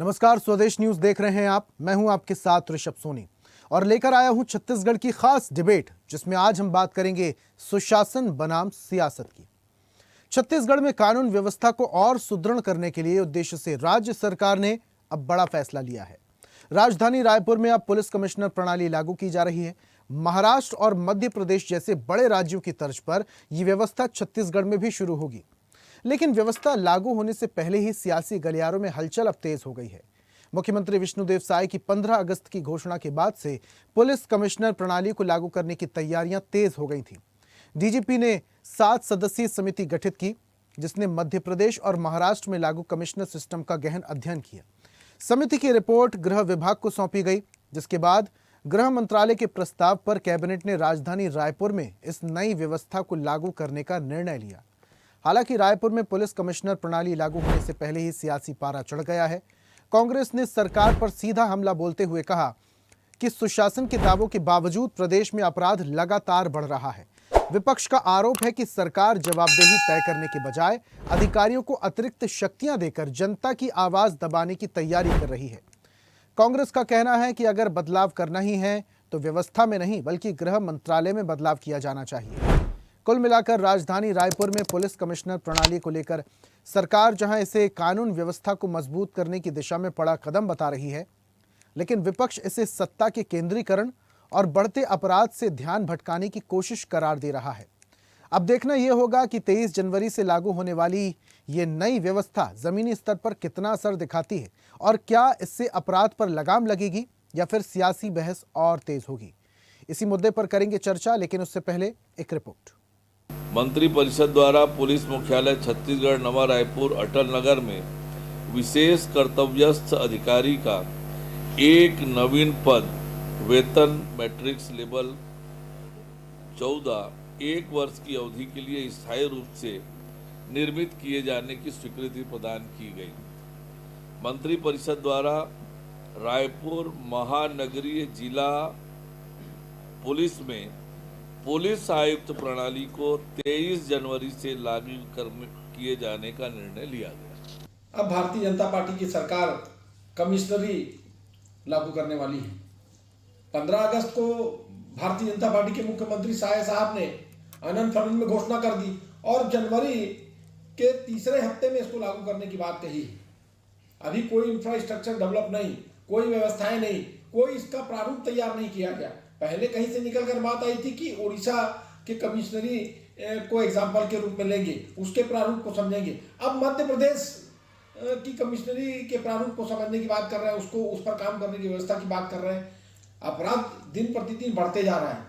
नमस्कार, स्वदेश न्यूज देख रहे हैं आप। मैं हूं आपके साथ ऋषभ सोनी और लेकर आया हूं छत्तीसगढ़ की खास डिबेट, जिसमें आज हम बात करेंगे सुशासन बनाम सियासत की। छत्तीसगढ़ में कानून व्यवस्था को और सुदृढ़ करने के लिए उद्देश्य से राज्य सरकार ने अब बड़ा फैसला लिया है। राजधानी रायपुर में अब पुलिस कमिश्नर प्रणाली लागू की जा रही है। महाराष्ट्र और मध्य प्रदेश जैसे बड़े राज्यों की तर्ज पर यह व्यवस्था छत्तीसगढ़ में भी शुरू होगी। लेकिन व्यवस्था लागू होने से पहले ही सियासी गलियारों में हलचल अब तेज हो गई है। मुख्यमंत्री विष्णुदेव साय की 15 अगस्त की घोषणा के बाद से पुलिस कमिश्नर प्रणाली को लागू करने की तैयारियां तेज हो गई थीं। डीजीपी ने 7 सदस्यीय समिति गठित की, जिसने मध्य प्रदेश और महाराष्ट्र में लागू कमिश्नर सिस्टम का गहन अध्ययन किया। समिति की रिपोर्ट गृह विभाग को सौंपी गई, जिसके बाद गृह मंत्रालय के प्रस्ताव पर कैबिनेट ने राजधानी रायपुर में इस नई व्यवस्था को लागू करने का निर्णय लिया। हालांकि रायपुर में पुलिस कमिश्नर प्रणाली लागू होने से पहले ही सियासी पारा चढ़ गया है। कांग्रेस ने सरकार पर सीधा हमला बोलते हुए कहा कि सुशासन के दावों के बावजूद प्रदेश में अपराध लगातार बढ़ रहा है। विपक्ष का आरोप है कि सरकार जवाबदेही तय करने के बजाय अधिकारियों को अतिरिक्त शक्तियां देकर जनता की आवाज दबाने की तैयारी कर रही है। कांग्रेस का कहना है कि अगर बदलाव करना ही है तो व्यवस्था में नहीं, बल्कि गृह मंत्रालय में बदलाव किया जाना चाहिए। कुल मिलाकर राजधानी रायपुर में पुलिस कमिश्नर प्रणाली को लेकर सरकार जहां इसे कानून व्यवस्था को मजबूत करने की दिशा में बड़ा कदम बता रही है, लेकिन विपक्ष इसे सत्ता के केंद्रीकरण और बढ़ते अपराध से ध्यान भटकाने की कोशिश करार दे रहा है। अब देखना यह होगा कि 23 जनवरी से लागू होने वाली ये नई व्यवस्था जमीनी स्तर पर कितना असर दिखाती है और क्या इससे अपराध पर लगाम लगेगी या फिर सियासी बहस और तेज होगी। इसी मुद्दे पर करेंगे चर्चा, लेकिन उससे पहले एक रिपोर्ट। मंत्रिपरिषद द्वारा पुलिस मुख्यालय छत्तीसगढ़ नवा रायपुर अटल नगर में विशेष कर्तव्यस्थ अधिकारी का एक नवीन पद वेतन मैट्रिक्स लेवल 14 एक वर्ष की अवधि के लिए स्थायी रूप से निर्मित किए जाने की स्वीकृति प्रदान की गई। मंत्रिपरिषद द्वारा रायपुर महानगरीय जिला पुलिस में पुलिस आयुक्त प्रणाली को 23 जनवरी से लागू किए जाने का निर्णय लिया गया। अब भारतीय जनता पार्टी की सरकार कमिश्नरी लागू करने वाली है। 15 अगस्त को भारतीय जनता पार्टी के मुख्यमंत्री साय साहब ने आनंद फानंद में घोषणा कर दी और जनवरी के तीसरे हफ्ते में इसको लागू करने की बात कही। अभी कोई इंफ्रास्ट्रक्चर डेवलप नहीं, कोई व्यवस्थाएं नहीं, कोई इसका प्रारूप तैयार नहीं किया गया। पहले कहीं से निकलकर बात आई थी कि ओडिशा के कमिश्नरी को एग्जाम्पल के रूप में लेंगे, उसके प्रारूप को समझेंगे। अब मध्य प्रदेश की कमिश्नरी के प्रारूप को समझने की बात कर रहे हैं, उसको उस पर काम करने की व्यवस्था की बात कर रहे हैं। अपराध दिन प्रतिदिन बढ़ते जा रहा है,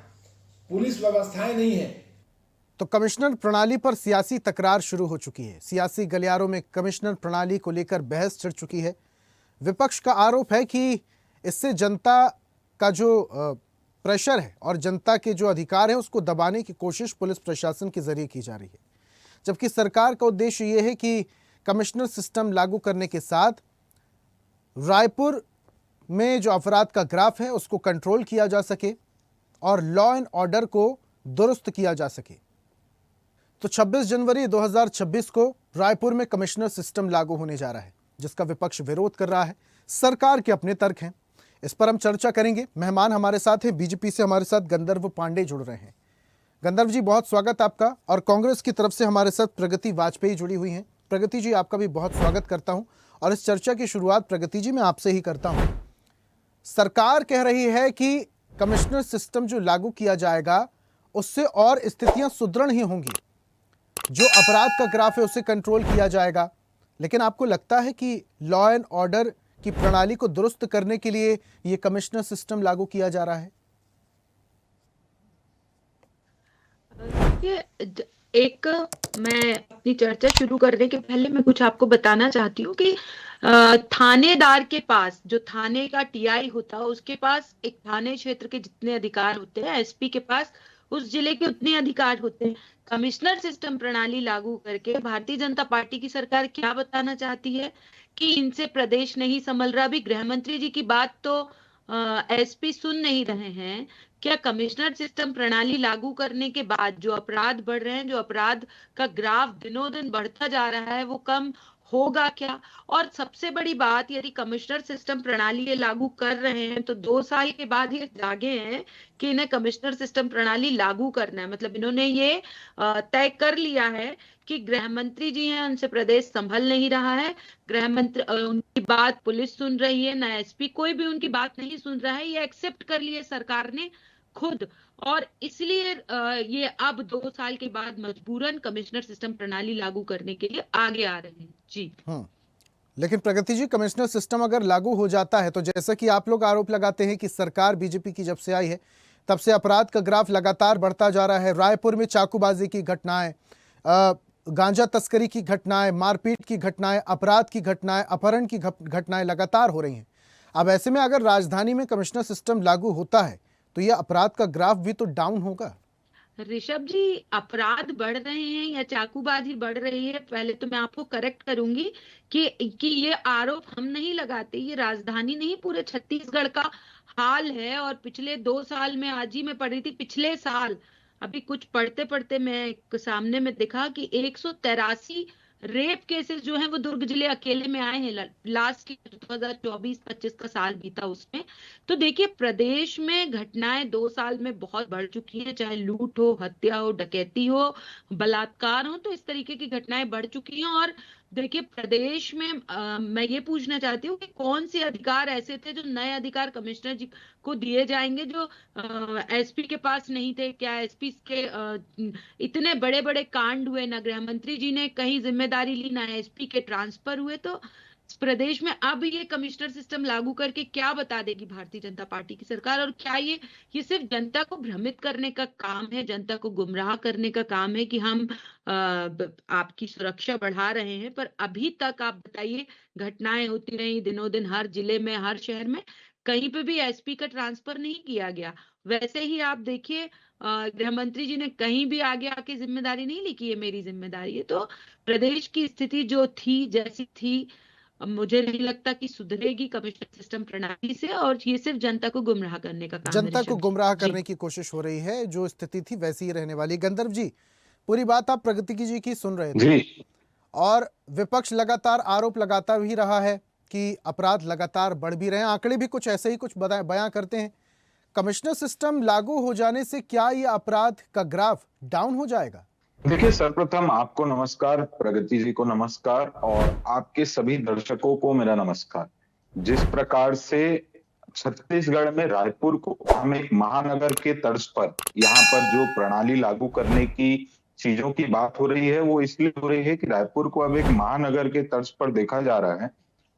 पुलिस व्यवस्थाएं नहीं है। तो कमिश्नर प्रणाली पर सियासी तकरार शुरू हो चुकी है। सियासी गलियारों में कमिश्नर प्रणाली को लेकर बहस छिड़ चुकी है। विपक्ष का आरोप है कि इससे जनता का जो प्रेशर है और जनता के जो अधिकार है उसको दबाने की कोशिश पुलिस प्रशासन के जरिए की जा रही है, जबकि सरकार का उद्देश्य यह है कि कमिश्नर सिस्टम लागू करने के साथ रायपुर में जो अपराध का ग्राफ है उसको कंट्रोल किया जा सके और लॉ एंड ऑर्डर को दुरुस्त किया जा सके। तो 26 जनवरी 2026 को रायपुर में कमिश्नर सिस्टम लागू होने जा रहा है, जिसका विपक्ष विरोध कर रहा है। सरकार के अपने तर्क हैं, इस पर हम चर्चा करेंगे। मेहमान हमारे साथ हैं, बीजेपी से हमारे साथ गंधर्व पांडे जुड़ रहे हैं। गंधर्व जी, बहुत स्वागत आपका। और कांग्रेस की तरफ से हमारे साथ प्रगति वाजपेयी जुड़ी हुई हैं। प्रगति जी, आपका भी बहुत स्वागत करता हूं और इस चर्चा की शुरुआत प्रगति जी मैं आपसे ही करता हूं। सरकार कह रही है कि कमिश्नर सिस्टम जो लागू किया जाएगा उससे और स्थितियां सुदृढ़ ही होंगी, जो अपराध का ग्राफ है उसे कंट्रोल किया जाएगा। लेकिन आपको लगता है कि लॉ एंड ऑर्डर की प्रणाली को दुरुस्त करने के लिए यह कमिश्नर सिस्टम लागू किया जा रहा है? एक मैं अपनी चर्चा शुरू करने के पहले मैं कुछ आपको बताना चाहती हूँ कि थानेदार के पास, जो थाने का टीआई होता है, उसके पास एक थाने क्षेत्र के जितने अधिकार होते हैं, एसपी के पास उस जिले के उतने अधिकार होते हैं। कमिश्नर सिस्टम प्रणाली लागू करके भारतीय जनता पार्टी की सरकार क्या बताना चाहती है कि इनसे प्रदेश नहीं संभल रहा। अभी गृह मंत्री जी की बात तो एसपी सुन नहीं रहे हैं। क्या कमिश्नर सिस्टम प्रणाली लागू करने के बाद जो अपराध बढ़ रहे हैं, जो अपराध का ग्राफ दिनों दिन बढ़ता जा रहा है, वो कम होगा क्या? और सबसे बड़ी बात, यदि कमिश्नर सिस्टम प्रणाली ये लागू कर रहे हैं तो 2 साल के बाद ये जागे हैं कि इन्हें कमिश्नर सिस्टम प्रणाली लागू करना है। मतलब इन्होंने ये तय कर लिया है कि गृह मंत्री जी हैं, उनसे प्रदेश संभल नहीं रहा है। गृह मंत्री उनकी बात पुलिस सुन रही है, ना एसपी, कोई भी उनकी बात नहीं सुन रहा है। ये एक्सेप्ट कर लिए सरकार ने खुद, और इसलिए ये अब 2 साल के बाद मजबूरन कमिश्नर सिस्टम प्रणाली लागू करने के लिए आगे आ रहे हैं। जी। लेकिन प्रगति जी, कमिश्नर सिस्टम अगर लागू हो जाता है तो जैसा कि आप लोग आरोप लगाते हैं कि सरकार बीजेपी की जब से आई है तब से अपराध का ग्राफ लगातार बढ़ता जा रहा है। रायपुर में चाकूबाजी की घटनाएं, गांजा तस्करी की घटनाएं, मारपीट की घटनाएं, अपराध की घटनाएं, अपहरण की घटनाएं लगातार हो रही हैं। अब ऐसे में अगर राजधानी में कमिश्नर सिस्टम लागू होता है तो यह अपराध का ग्राफ भी तो डाउन होगा। ऋषभ जी, अपराध बढ़ रहे हैं या चाकूबाजी बढ़ रही है, पहले तो मैं आपको करेक्ट करूंगी कि ये आरोप हम नहीं लगाते, ये राजधानी नहीं पूरे छत्तीसगढ़ का हाल है। और पिछले 2 साल में, आज ही मैं पढ़ी थी, पिछले साल अभी कुछ पढ़ते पढ़ते मैं सामने में दिखा कि 183 रेप केसेस जो हैं वो दुर्ग जिले अकेले में आए हैं। लास्ट 2024-25 का साल बीता उसमें। तो देखिए, प्रदेश में घटनाएं 2 साल में बहुत बढ़ चुकी हैं, चाहे लूट हो, हत्या हो, डकैती हो, बलात्कार हो, तो इस तरीके की घटनाएं बढ़ चुकी हैं। और देखिए, प्रदेश में मैं ये पूछना चाहती हूँ कि कौन से अधिकार ऐसे थे जो नए अधिकार कमिश्नर जी को दिए जाएंगे जो एसपी के पास नहीं थे? क्या एसपी के इतने बड़े बड़े कांड हुए, ना गृह मंत्री जी ने कहीं जिम्मेदारी ली, ना एसपी के ट्रांसफर हुए। तो इस प्रदेश में अब ये कमिश्नर सिस्टम लागू करके क्या बता देगी भारतीय जनता पार्टी की सरकार? और क्या ये सिर्फ जनता को भ्रमित करने का काम है, जनता को गुमराह करने का काम है कि हम आपकी सुरक्षा बढ़ा रहे हैं? पर अभी तक आप बताइए, घटनाएं होती रही दिनों दिन, हर जिले में, हर शहर में, कहीं पे भी एसपी का ट्रांसफर नहीं किया गया। वैसे ही आप देखिए, गृह मंत्री जी ने कहीं भी आगे आके जिम्मेदारी नहीं ली कि ये मेरी जिम्मेदारी है। तो प्रदेश की स्थिति जो थी, जैसी थी, अब मुझे नहीं लगता कि सुधरेगी कमिश्नर सिस्टम प्रणाली से, और ये सिर्फ जनता को गुमराह करने का काम है। जनता को ऋषभ गुमराह जी। करने की कोशिश हो रही है। जो स्थिति थी वैसी ही रहने वाली। गंधर्व जी, पूरी बात आप प्रगति जी की सुन रहे थे जी और विपक्ष लगातार आरोप लगाता भी रहा है कि अपराध लगातार बढ़ भी रहे हैं। आंकड़े भी कुछ ऐसे ही कुछ बयां करते हैं। कमिश्नर सिस्टम लागू हो जाने से क्या ये अपराध का ग्राफ डाउन हो जाएगा? देखिए, सर्वप्रथम आपको नमस्कार, प्रगति जी को नमस्कार और आपके सभी दर्शकों को मेरा नमस्कार। जिस प्रकार से छत्तीसगढ़ में रायपुर को हम एक महानगर के तर्ज पर यहाँ पर जो प्रणाली लागू करने की चीजों की बात हो रही है, वो इसलिए हो रही है कि रायपुर को अब एक महानगर के तर्ज पर देखा जा रहा है।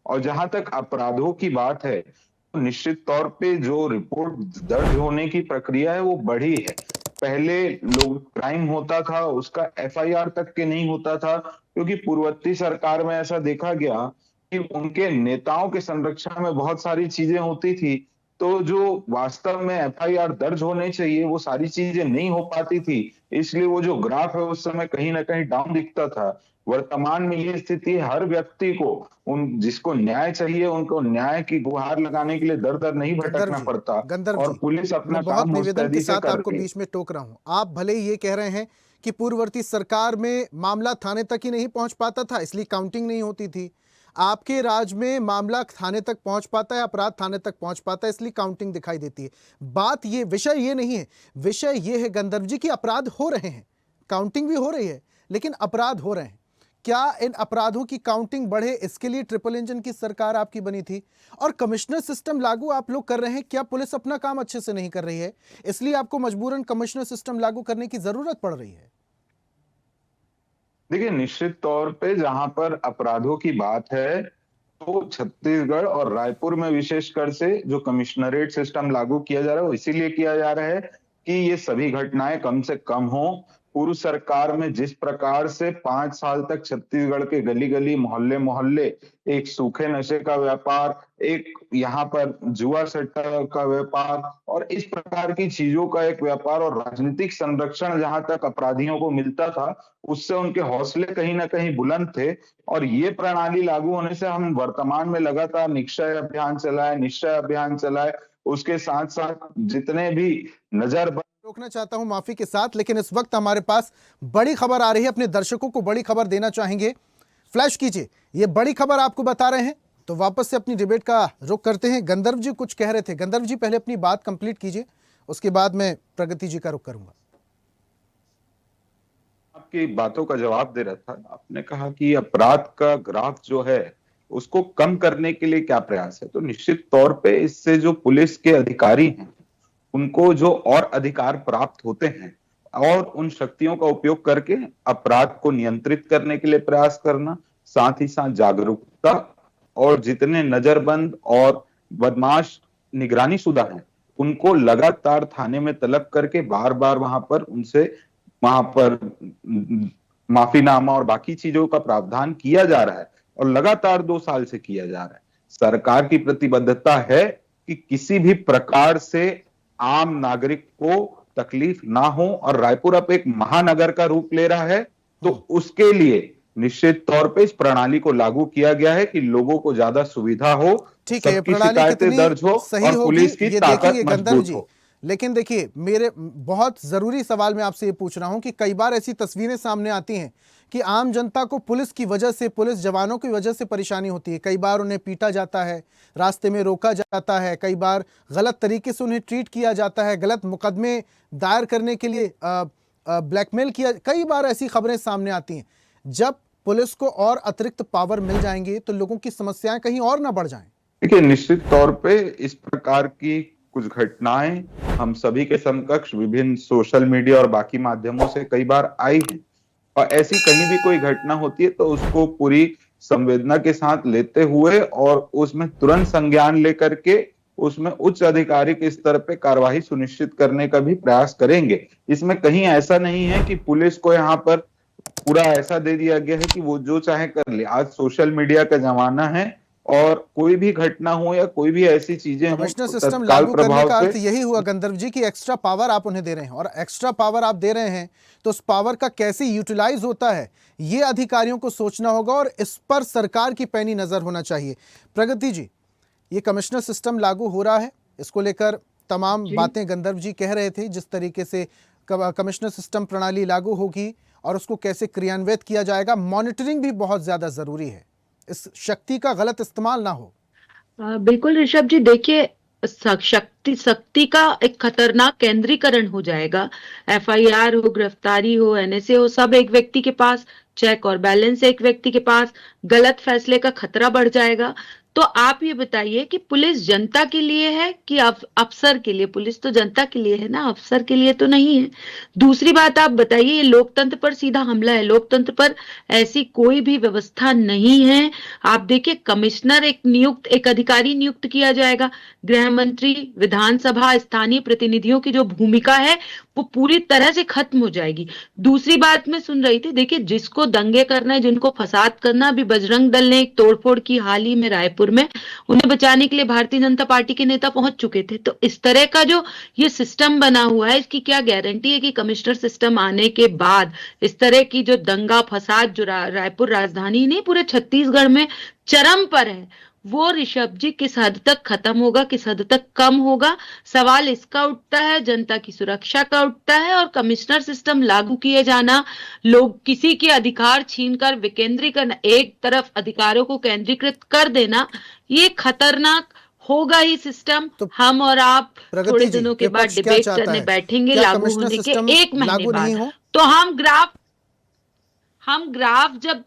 और जहां तक अपराधों की बात है, तो निश्चित तौर पे जो रिपोर्ट दर्ज होने की प्रक्रिया है वो बढ़ी है। पहले लोग क्राइम होता था, उसका एफआईआर तक के नहीं होता था, क्योंकि पूर्ववर्ती सरकार में ऐसा देखा गया कि उनके नेताओं के संरक्षण में बहुत सारी चीजें होती थी। तो जो वास्तव में एफआईआर दर्ज होने चाहिए वो सारी चीजें नहीं हो पाती थी, इसलिए वो जो ग्राफ है उस समय कहीं ना कहीं डाउन दिखता था। वर्तमान में ये स्थिति, हर व्यक्ति को, उन जिसको न्याय चाहिए उनको न्याय की गुहार लगाने के लिए दर दर नहीं भटकना पड़ता, और पुलिस अपना मैं बहुत काम निवेदन के मुस्तैदी से साथ कर आपको रही है। बीच में टोक रहा हूं। आप भले ही ये कह रहे हैं कि पूर्ववर्ती सरकार में मामला थाने तक ही नहीं पहुंच पाता था, इसलिए काउंटिंग नहीं होती थी। आपके राज में मामला थाने तक पहुंच पाता है, अपराध थाने तक पहुंच पाता है, इसलिए काउंटिंग दिखाई देती है। बात ये, विषय ये नहीं है। विषय ये है गंधर्व जी कि अपराध हो रहे हैं, काउंटिंग भी हो रही है, लेकिन अपराध हो रहे हैं। क्या इन अपराधों की काउंटिंग बढ़े, इसके लिए ट्रिपल इंजन की सरकार आपकी बनी थी? और कमिश्नर सिस्टम लागू आप लोग कर रहे हैं, क्या पुलिस अपना काम अच्छे से नहीं कर रही है, इसलिए आपको मजबूरन कमिश्नर सिस्टम लागू करने की जरूरत पड़ रही है? देखिए, निश्चित तौर पे जहां पर अपराधों की बात है, तो छत्तीसगढ़ और रायपुर में विशेषकर से जो कमिश्नरेट सिस्टम लागू किया जा रहा है वो इसीलिए किया जा रहा है कि ये सभी घटनाएं कम से कम हो। पूर्व सरकार में जिस प्रकार से 5 साल तक छत्तीसगढ़ के गली गली, मोहल्ले मोहल्ले एक सूखे नशे का व्यापार, एक यहाँ पर जुआ सट्टा का व्यापार और इस प्रकार की चीजों का एक व्यापार और राजनीतिक संरक्षण जहां तक अपराधियों को मिलता था, उससे उनके हौसले कहीं ना कहीं बुलंद थे। और ये प्रणाली लागू होने से हम वर्तमान में लगातार निश्चय अभियान चलाए, उसके साथ साथ जितने भी नजर रोकना चाहता हूं माफी के साथ, लेकिन इस वक्त हमारे पास बड़ी खबर आ रही है, अपने दर्शकों को बड़ी खबर देना चाहेंगे। फ्लैश कीजिए, ये बड़ी खबर आपको बता रहे हैं। तो वापस से अपनी डिबेट का रुख करते हैं। गंधर्व जी कुछ कह रहे थे, गंधर्व जी पहले अपनी बात कंप्लीट कीजिए, उसके बाद मैं प्रगति जी का रुख करूंगा। आपकी बातों का जवाब दे रहा था। आपने कहा कि अपराध का ग्राफ जो है उसको कम करने के लिए क्या प्रयास है। तो निश्चित तौर पे इससे जो पुलिस के अधिकारी हैं उनको जो और अधिकार प्राप्त होते हैं और उन शक्तियों का उपयोग करके अपराध को नियंत्रित करने के लिए प्रयास करना, साथ ही साथ जागरूकता, और जितने नजरबंद और बदमाश निगरानी शुदा हैं उनको लगातार थाने में तलब करके बार बार वहां पर माफीनामा और बाकी चीजों का प्रावधान किया जा रहा है और लगातार 2 साल से किया जा रहा है। सरकार की प्रतिबद्धता है कि किसी भी प्रकार से आम नागरिक को तकलीफ ना हो, और रायपुर अब एक महानगर का रूप ले रहा है तो उसके लिए निश्चित तौर पे इस प्रणाली को लागू किया गया है कि लोगों को ज्यादा सुविधा हो, ठीक है, ये सबकी प्रणाली शिकायतें कितनी दर्ज हो सही और होगी पुलिस की ये ताकत देखेंगे गंधर्व मजबूत जी। हो। लेकिन देखिए, मेरे बहुत जरूरी सवाल मैं आपसे ये पूछ रहा हूं कि कई बार ऐसी तस्वीरें सामने आती हैं कि आम जनता को पुलिस की वजह से, पुलिस जवानों की वजह से परेशानी होती है। कई बार उन्हें पीटा जाता है, रास्ते में रोका जाता है, कई बार गलत तरीके से उन्हें ट्रीट किया जाता है, गलत मुकदमे दायर करने के लिए ब्लैकमेल किया। कई बार ऐसी खबरें सामने आती हैं। जब पुलिस को और अतिरिक्त पावर मिल जाएंगी तो लोगों की समस्याएं कहीं और ना बढ़ जाएं। देखिए, निश्चित तौर पे इस प्रकार की कुछ घटनाएं हम सभी के समकक्ष विभिन्न सोशल मीडिया और बाकी माध्यमों से कई बार आई हैं, और ऐसी कहीं भी कोई घटना होती है तो उसको पूरी संवेदना के साथ लेते हुए और उसमें तुरंत संज्ञान लेकर के उसमें उच्च आधिकारिक स्तर पे कार्यवाही सुनिश्चित करने का भी प्रयास करेंगे। इसमें कहीं ऐसा नहीं है कि पुलिस को यहाँ पर पूरा ऐसा दे दिया गया है कि वो जो चाहे कर ले। आज सोशल मीडिया का जमाना है और कोई भी घटना हो या कोई भी ऐसी चीजें हो कमिश्नर तो सिस्टम तत्काल लागू करने प्रभाव का अर्थ से यही हुआ गंधर्व जी कि एक्स्ट्रा पावर आप उन्हें दे रहे हैं, और एक्स्ट्रा पावर आप दे रहे हैं तो उस पावर का कैसे यूटिलाइज होता है ये अधिकारियों को सोचना होगा, और इस पर सरकार की पैनी नजर होना चाहिए। प्रगति जी, ये कमिश्नर सिस्टम लागू हो रहा है, इसको लेकर तमाम बातें गंधर्व जी कह रहे थे, जिस तरीके से कमिश्नर सिस्टम प्रणाली लागू होगी और उसको कैसे क्रियान्वित किया जाएगा। मॉनिटरिंग भी बहुत ज्यादा जरूरी है, इस शक्ति का गलत इस्तेमाल ना हो। बिल्कुल ऋषभ जी, देखिए शक्ति का एक खतरनाक केंद्रीकरण हो जाएगा। एफआईआर हो, गिरफ्तारी हो, एनएसए हो, सब एक व्यक्ति के पास, चेक और बैलेंस एक व्यक्ति के पास, गलत फैसले का खतरा बढ़ जाएगा। तो आप ये बताइए कि पुलिस जनता के लिए है कि अफसर के लिए? पुलिस तो जनता के लिए है ना, अफसर के लिए तो नहीं है। दूसरी बात आप बताइए, ये लोकतंत्र पर सीधा हमला है। लोकतंत्र पर ऐसी कोई भी व्यवस्था नहीं है। आप देखिए, कमिश्नर एक अधिकारी नियुक्त किया जाएगा, गृह मंत्री, विधानसभा, स्थानीय प्रतिनिधियों की जो भूमिका है वो पूरी तरह से खत्म हो जाएगी। दूसरी बात मैं सुन रही थी, देखिए जिसको दंगे करना है, जिनको फसाद करना, अभी बजरंग दल ने एक तोड़फोड़ की हाल ही में रायपुर में, उन्हें बचाने के लिए भारतीय जनता पार्टी के नेता पहुंच चुके थे। तो इस तरह का जो ये सिस्टम बना हुआ है, इसकी क्या गारंटी है कि कमिश्नर सिस्टम आने के बाद इस तरह की जो दंगा फसाद जो रायपुर राजधानी नहीं पूरे छत्तीसगढ़ में चरम पर है, वो ऋषभ जी किस हद तक खत्म होगा, किस हद तक कम होगा? सवाल इसका उठता है, जनता की सुरक्षा का उठता है। और कमिश्नर सिस्टम लागू किए जाना, लोग किसी के अधिकार छीनकर विकेंद्रीकरण, एक तरफ अधिकारों को केंद्रीकृत कर देना, ये खतरनाक होगा ही सिस्टम। तो हम और आप थोड़े दिनों के बाद विपक्ष क्या डिबेट चाहता करने है? बैठेंगे क्या लागू कमिश्नर होने के सिस्टम 1 महीने लागू नहीं हो? बाद, तो हम ग्राफ जब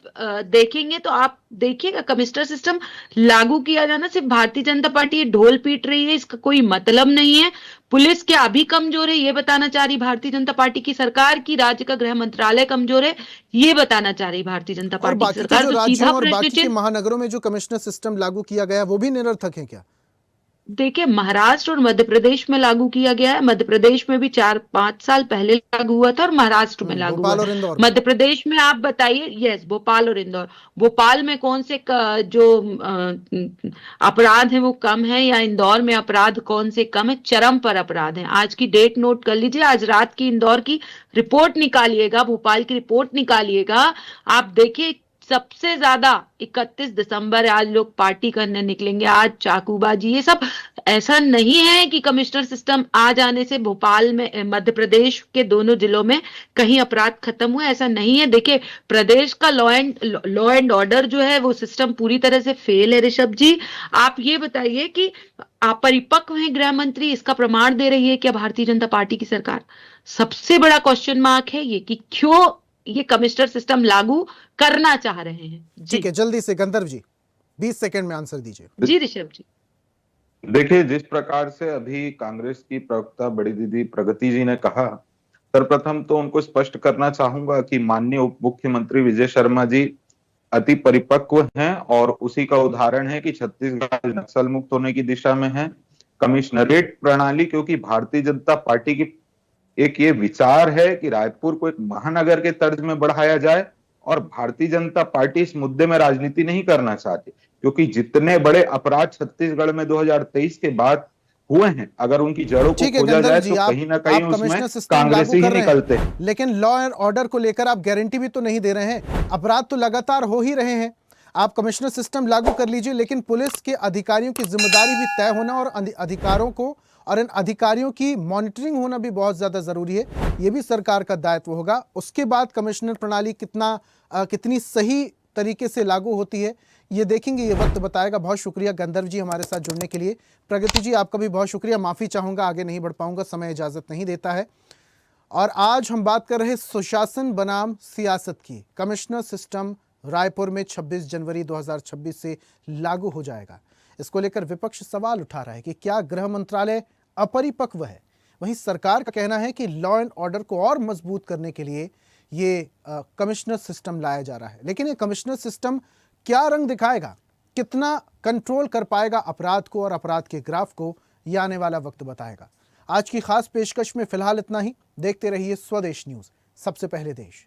देखेंगे तो आप देखिएगा कमिश्नर सिस्टम लागू किया जाना, सिर्फ भारतीय जनता पार्टी ढोल पीट रही है, इसका कोई मतलब नहीं है। पुलिस क्या अभी कमजोर है ये बताना चाह रही भारतीय जनता पार्टी की सरकार, की राज्य का गृह मंत्रालय कमजोर है ये बताना चाह रही भारतीय जनता और पार्टी की बाकी के सरकार। जो तो राज्यों सीधा और बाकी प्रश्न के चिन्ह, महानगरों में जो कमिश्नर सिस्टम लागू किया गया वो भी निरर्थक है क्या? देखिए महाराष्ट्र और मध्य प्रदेश में लागू किया गया है। मध्य प्रदेश में भी 4-5 साल पहले लागू हुआ था और महाराष्ट्र में लागू हुआ भोपाल और है। इंदौर में। मध्य प्रदेश में आप बताइए, यस, भोपाल और इंदौर। भोपाल में कौन से जो अपराध है वो कम है, या इंदौर में अपराध कौन से कम है? चरम पर अपराध है। आज की डेट नोट कर लीजिए, आज रात की इंदौर की रिपोर्ट निकालिएगा, भोपाल की रिपोर्ट निकालिएगा, आप देखिए सबसे ज्यादा 31 दिसंबर है, आज लोग पार्टी करने निकलेंगे, आज चाकूबाजी, ये सब ऐसा नहीं है कि कमिश्नर सिस्टम आ जाने से भोपाल में, मध्य प्रदेश के दोनों जिलों में कहीं अपराध खत्म हुआ, ऐसा नहीं है। देखिए, प्रदेश का लॉ एंड ऑर्डर जो है वो सिस्टम पूरी तरह से फेल है। ऋषभ जी, आप ये बताइए कि आप परिपक्व हैं गृह मंत्री, इसका प्रमाण दे रही है क्या भारतीय जनता पार्टी की सरकार? सबसे बड़ा क्वेश्चन मार्क है ये कि क्यों ये कमिश्नर सिस्टम लागू करना चाह रहे हैं। जी ठीक है, जल्दी से गंधर्व जी 20 सेकंड में आंसर दीजिए। जी ऋषभ जी। देखिए, जिस प्रकार से अभी कांग्रेस की प्रवक्ता बड़ी दीदी प्रगति जी ने कहा, सर्वप्रथम तो उनको स्पष्ट करना चाहूंगा कि माननीय उप मुख्यमंत्री विजय शर्मा जी अति परिपक्व हैं और उसी का उदाहरण है कि छत्तीसगढ़ नक्सल मुक्त होने की दिशा में है। कमिश्नरेट प्रणाली, क्योंकि भारतीय जनता पार्टी की एक ये विचार है कि रायपुर को एक महानगर के तर्ज में बढ़ाया जाए, और भारतीय जनता पार्टी इस मुद्दे में राजनीति नहीं करना चाहती, क्योंकि जितने बड़े अपराध छत्तीसगढ़ में 2023 के बाद हुए हैं, अगर उनकी जड़ों को खोजा जाए तो कहीं ना कहीं उसमें कांग्रेसी ही निकलते हैं। लेकिन लॉ एंड ऑर्डर को लेकर आप गारंटी भी तो नहीं दे रहे हैं। अपराध तो लगातार हो ही रहे हैं। आप कमिश्नर सिस्टम लागू कर लीजिए, लेकिन पुलिस के अधिकारियों की जिम्मेदारी भी तय होना और अधिकारों को और इन अधिकारियों की मॉनिटरिंग होना भी बहुत ज्यादा जरूरी है। यह भी सरकार का दायित्व होगा। उसके बाद कमिश्नर प्रणाली कितनी सही तरीके से लागू होती है ये देखेंगे, ये वक्त बताएगा। बहुत शुक्रिया गंधर्व जी हमारे साथ जुड़ने के लिए। प्रगति जी, आपका भी बहुत शुक्रिया। माफी चाहूंगा, आगे नहीं बढ़ पाऊंगा, समय इजाजत नहीं देता है। और आज हम बात कर रहे सुशासन बनाम सियासत की। कमिश्नर सिस्टम रायपुर में 26 जनवरी 2026 से लागू हो जाएगा। इसको लेकर विपक्ष सवाल उठा रहा है कि क्या गृह मंत्रालय अपरिपक्व है। वहीं सरकार का कहना है कि लॉ एंड ऑर्डर को और मजबूत करने के लिए ये कमिश्नर सिस्टम लाया जा रहा है। लेकिन ये कमिश्नर सिस्टम क्या रंग दिखाएगा, कितना कंट्रोल कर पाएगा अपराध को और अपराध के ग्राफ को, ये आने वाला वक्त बताएगा। आज की खास पेशकश में फिलहाल इतना ही। देखते रहिए स्वदेश न्यूज, सबसे पहले देश।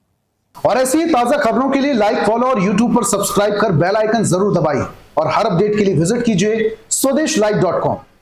और ऐसी ही ताजा खबरों के लिए लाइक, फॉलो और यूट्यूब पर सब्सक्राइब कर बेल आइकन जरूर दबाइए। और हर अपडेट के लिए विजिट कीजिए स्वदेशलाइव.com।